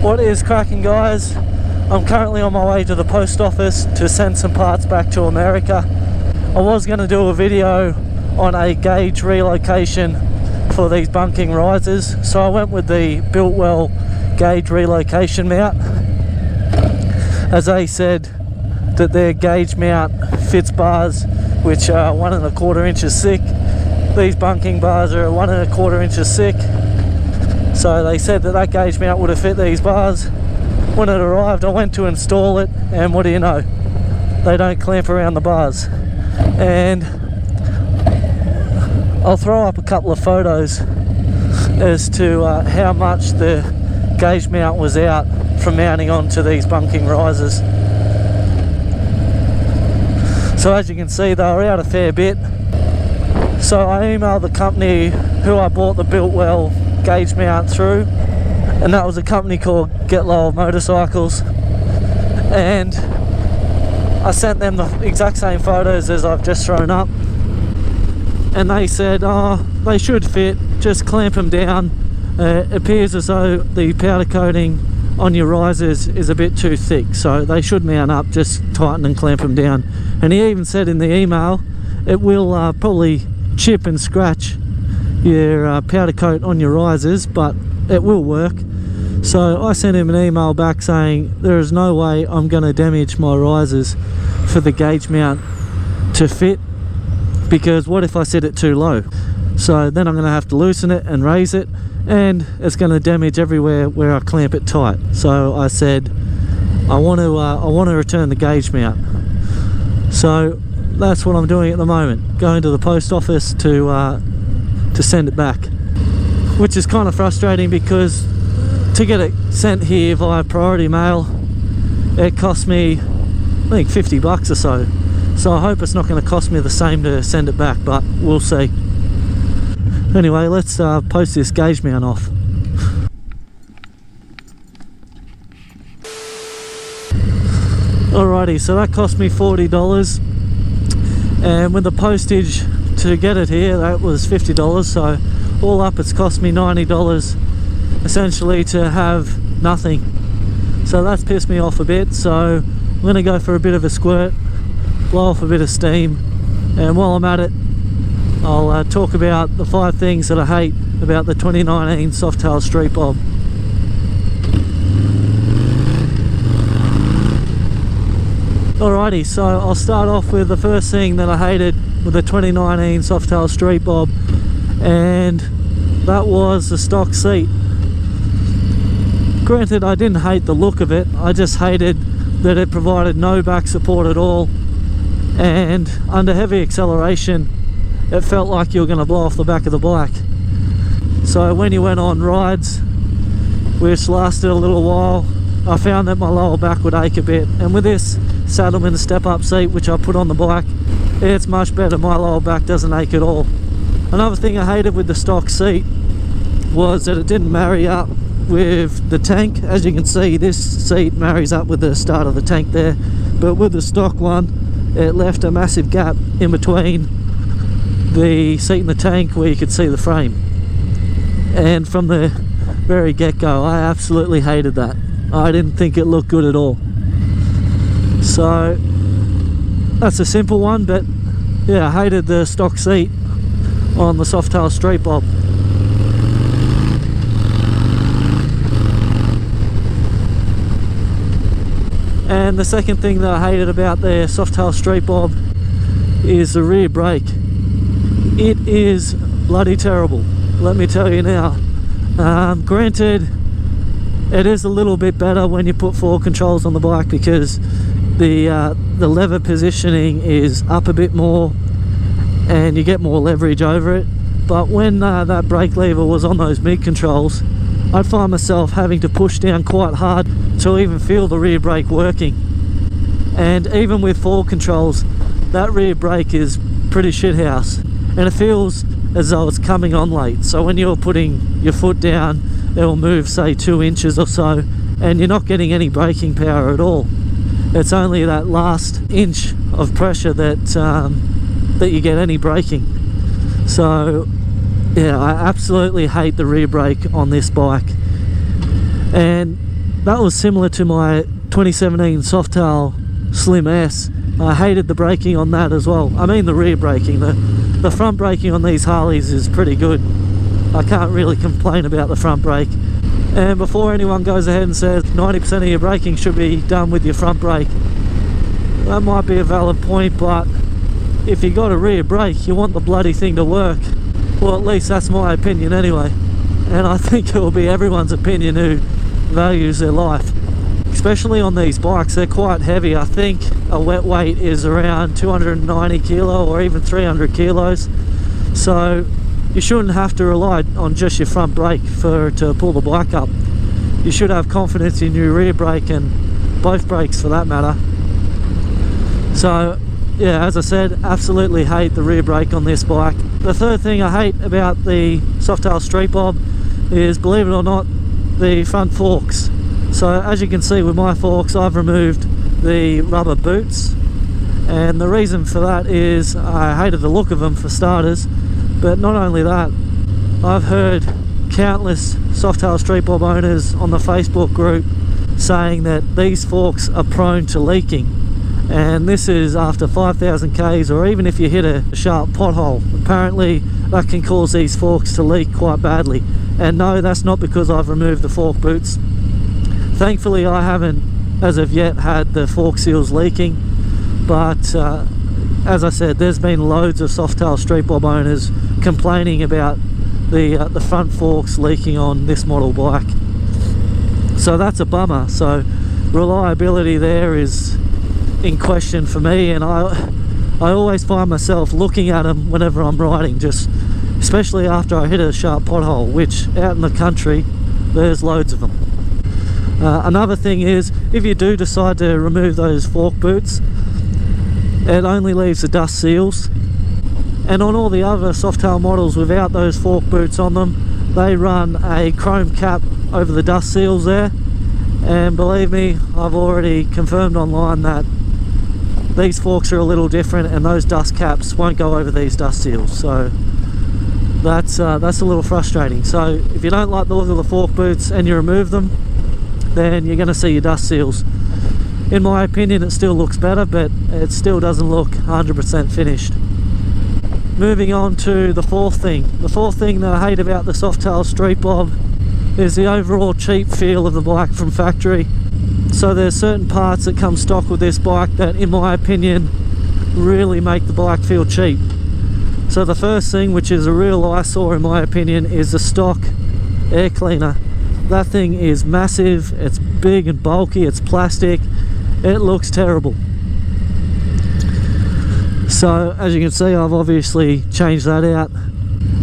What is cracking, guys? I'm currently on my way to the post office to send some parts back to America. I was going to do a video on a gauge relocation for these bunking risers, so I went with the Biltwell gauge relocation mount, as they said that their gauge mount fits bars which are 1 1/4 inches thick. These bunking bars are 1 1/4 inches thick, so they said that that gauge mount would have fit these bars. When it arrived, I went to install it, and what do you know, they don't clamp around the bars. And I'll throw up a couple of photos as to how much the gauge mount was out from mounting onto these bunking risers. So as you can see, they were out a fair bit. So I emailed the company who I bought the Biltwell gauge mount through, and that was a company called Get Low Motorcycles, and I sent them the exact same photos as I've just thrown up, and they said, oh, they should fit, just clamp them down. It appears as though the powder coating on your risers is a bit too thick, so they should mount up, just tighten and clamp them down. And he even said in the email it will probably chip and scratch your powder coat on your risers, but it will work. So I sent him an email back saying there is no way I'm going to damage my risers for the gauge mount to fit, because what if I set it too low? So then I'm going to have to loosen it and raise it, and it's going to damage everywhere where I clamp it tight. So I said I want to return the gauge mount. So that's what I'm doing at the moment, going to the post office to send it back, which is kind of frustrating because to get it sent here via priority mail, it cost me I think $50 or so. So I hope it's not going to cost me the same to send it back, but we'll see. Anyway, let's post this gauge mount off. Alrighty, so that cost me $40, and with the postage to get it here, that was $50, so all up it's cost me $90 essentially to have nothing. So that's pissed me off a bit, so I'm going to go for a bit of a squirt, blow off a bit of steam, and while I'm at it, I'll talk about the 5 things that I hate about the 2019 Softail Street Bob. Alrighty, so I'll start off with the first thing that I hated with the 2019 Softail Street Bob, and that was the stock seat. Granted, I didn't hate the look of it, I just hated that it provided no back support at all, and under heavy acceleration it felt like you were going to blow off the back of the bike. So when you went on rides, which lasted a little while, I found that my lower back would ache a bit, and with this Saddleman step-up seat which I put on the bike, it's much better. My lower back doesn't ache at all. Another thing I hated with the stock seat was that it didn't marry up with the tank. As you can see, this seat marries up with the start of the tank there, but with the stock one, it left a massive gap in between the seat and the tank where you could see the frame. And from the very get-go, I absolutely hated that. I didn't think it looked good at all. So that's a simple one, but yeah, I hated the stock seat on the Softail Street Bob. And the second thing that I hated about the Softail Street Bob is the rear brake. It is bloody terrible, let me tell you now. Granted, it is a little bit better when you put 4 controls on the bike, because the lever positioning is up a bit more and you get more leverage over it. But when that brake lever was on those mid controls, I'd find myself having to push down quite hard to even feel the rear brake working. And even with 4 controls, that rear brake is pretty shithouse, and it feels as though it's coming on late. So when you're putting your foot down, it will move say 2 inches or so, and you're not getting any braking power at all. It's only that last inch of pressure that you get any braking. So yeah, I absolutely hate the rear brake on this bike. And That was similar to my 2017 Softail Slim S. I hated the braking on that as well. I mean the rear braking. The front braking on these Harleys is pretty good. I can't really complain about the front brake. And before anyone goes ahead and says 90% of your braking should be done with your front brake, that might be a valid point, but if you got a rear brake, you want the bloody thing to work. Well, at least that's my opinion anyway. And I think it will be everyone's opinion who values their life. Especially on these bikes, they're quite heavy. I think a wet weight is around 290 kilo or even 300 kilos. So you shouldn't have to rely on just your front brake to pull the bike up. You should have confidence in your rear brake and both brakes for that matter. So yeah, as I said, absolutely hate the rear brake on this bike. The third thing I hate about the Softail Street Bob is, believe it or not, the front forks. So as you can see with my forks, I've removed the rubber boots, and the reason for that is I hated the look of them for starters. But not only that, I've heard countless Softail Street Bob owners on the Facebook group saying that these forks are prone to leaking, and this is after 5,000 Ks, or even if you hit a sharp pothole. Apparently that can cause these forks to leak quite badly. And no, that's not because I've removed the fork boots. Thankfully I haven't as of yet had the fork seals leaking, but as I said, there's been loads of Softail Street Bob owners complaining about the front forks leaking on this model bike. So that's a bummer. So reliability there is in question for me, and I always find myself looking at them whenever I'm riding, just especially after I hit a sharp pothole, which out in the country there's loads of them. Another thing is, if you do decide to remove those fork boots, it only leaves the dust seals, and on all the other Softail models without those fork boots on them, they run a chrome cap over the dust seals there. And believe me, I've already confirmed online that these forks are a little different, and those dust caps won't go over these dust seals. So that's a little frustrating. So if you don't like the look of the fork boots and you remove them, then you're going to see your dust seals. In my opinion, it still looks better, but it still doesn't look 100% finished. Moving on to the fourth thing. The fourth thing that I hate about the Softail Street Bob is the overall cheap feel of the bike from factory. So there's certain parts that come stock with this bike that, in my opinion, really make the bike feel cheap. So the first thing, which is a real eyesore in my opinion, is the stock air cleaner. That thing is massive, it's big and bulky, it's plastic, it looks terrible. So as you can see, I've obviously changed that out.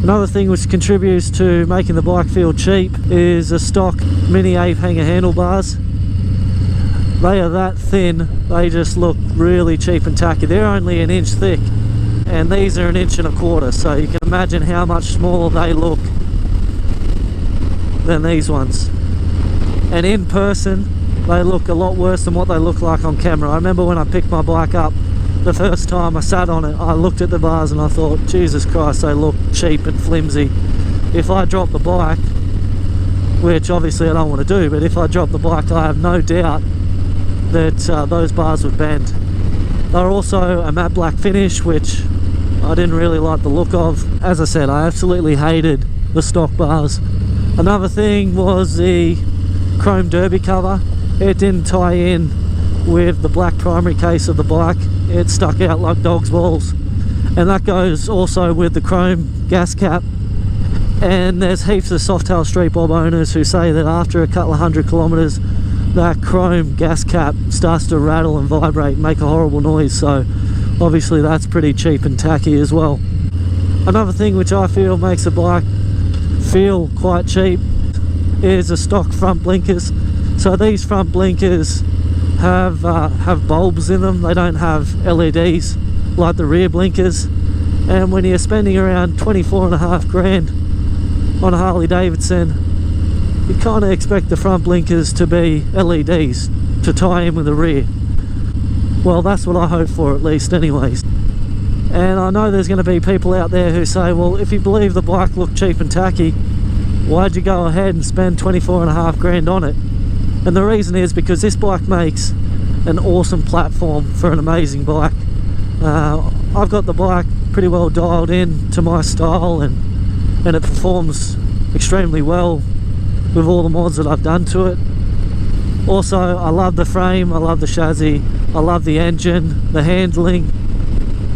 Another thing which contributes to making the bike feel cheap is the stock mini ape hanger handlebars. They are that thin, they just look really cheap and tacky. They're only an inch thick, and these are an inch and a quarter, so you can imagine how much smaller they look than these ones. And in person they look a lot worse than what they look like on camera. I remember when I picked my bike up the first time I sat on it, I looked at the bars and I thought, Jesus Christ, they look cheap and flimsy. If I drop the bike, which obviously I don't want to do, but if I drop the bike, I have no doubt that those bars would bend. They're also a matte black finish, which I didn't really like the look of. As I said, I absolutely hated the stock bars. Another thing was the chrome derby cover. It didn't tie in with the black primary case of the bike. It stuck out like dog's balls, and that goes also with the chrome gas cap. And there's heaps of Softail Street Bob owners who say that after a couple of 100 kilometers, that chrome gas cap starts to rattle and vibrate and make a horrible noise. So obviously that's pretty cheap and tacky as well. Another thing which I feel makes a bike feel quite cheap is the stock front blinkers. So these front blinkers have bulbs in them. They don't have LEDs like the rear blinkers, and when you're spending around 24.5 grand on a Harley Davidson, you kind of expect the front blinkers to be LEDs to tie in with the rear. Well, that's what I hope for, at least anyways. And I know there's going to be people out there who say, well, if you believe the bike looked cheap and tacky, why'd you go ahead and spend 24.5 grand on it? And the reason is because this bike makes an awesome platform for an amazing bike. I've got the bike pretty well dialed in to my style, and it performs extremely well with all the mods that I've done to it. Also, I love the frame, I love the chassis, I love the engine, the handling.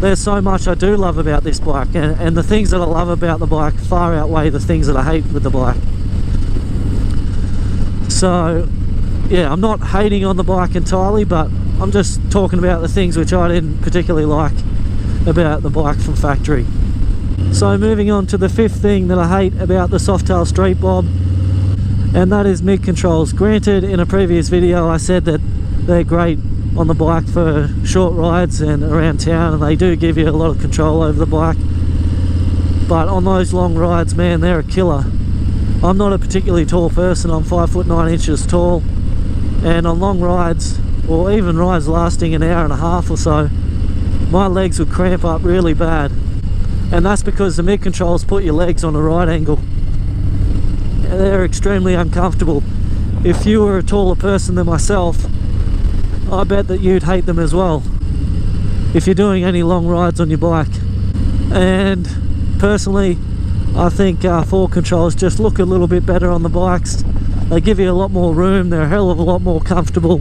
There's so much I do love about this bike, and the things that I love about the bike far outweigh the things that I hate with the bike. So yeah, I'm not hating on the bike entirely, but I'm just talking about the things which I didn't particularly like about the bike from factory. So moving on to the fifth thing that I hate about the Softail Street Bob, and that is mid controls. Granted, in a previous video I said that they're great on the bike for short rides and around town, and they do give you a lot of control over the bike, but on those long rides, man, they're a killer. I'm not a particularly tall person, I'm 5'9" tall, and on long rides, or even rides lasting an hour and a half or so, my legs would cramp up really bad. And that's because the mid controls put your legs on a right angle. They're extremely uncomfortable. If you were a taller person than myself, I bet that you'd hate them as well if you're doing any long rides on your bike. And personally, I think forward controls just look a little bit better on the bikes. They give you a lot more room, they're a hell of a lot more comfortable.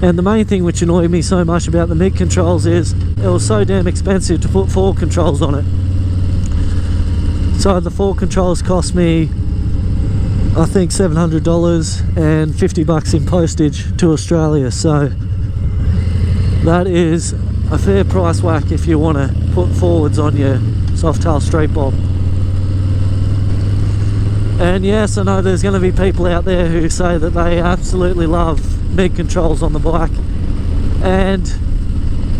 And the main thing which annoyed me so much about the mid controls is it was so damn expensive to put forward controls on it. So the forward controls cost me, I think, $700 and $50 in postage to Australia. So that is a fair price whack if you want to put forwards on your Softail Street Bob. And yes, I know there's going to be people out there who say that they absolutely love mid controls on the bike, and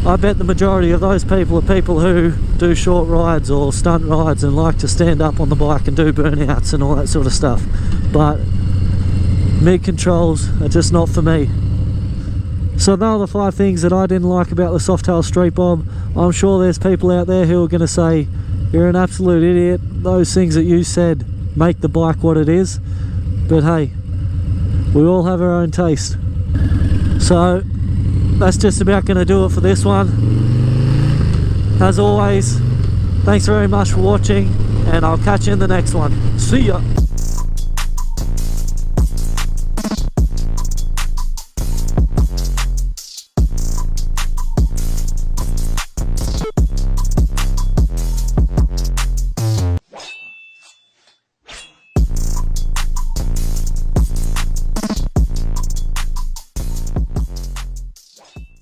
I bet the majority of those people are people who do short rides or stunt rides and like to stand up on the bike and do burnouts and all that sort of stuff. But mid controls are just not for me. So those are the 5 things that I didn't like about the Softail Street Bob. I'm sure there's people out there who are going to say, you're an absolute idiot, those things that you said make the bike what it is. But hey, we all have our own taste. So that's just about going to do it for this one. As always, thanks very much for watching, and I'll catch you in the next one. See ya.